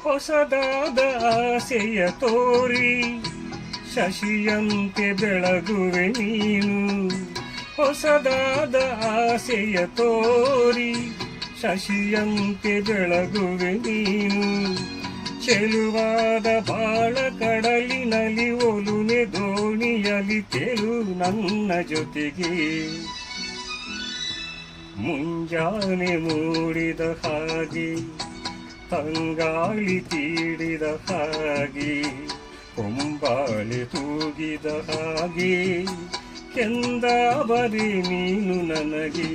ಹೊಸದಾದ ಆಸೆಯ ತೋರಿ ಶಶಿಯಂತೆ ಬೆಳಗುವೆ ನೀನು. ಹೊಸದಾದ ಆಸೆಯ ತೋರಿ ಶಶಿಯಂತೆ ಬೆಳಗುವೆ ನೀನು. ಚೆಲುವಾದ ಬಾಳ ಕಡಲಿನಲ್ಲಿ ಒಲುನೆ ದೋಣಿಯಲಿ ತೇಲು ನನ್ನ ಜೊತೆಗೆ. ಮುಂಜಾನೆ ಮೂಡಿದ ಹಾಗೆ ತಂಗಾಳಿ ತೀಡಿದ ಹಾಗೆ ಕೊಂಬಾಳೆ ತೂಗಿದ ಹಾಗೆ ಕೆಂದ ಬರೀ ನೀನು ನನಗೆ.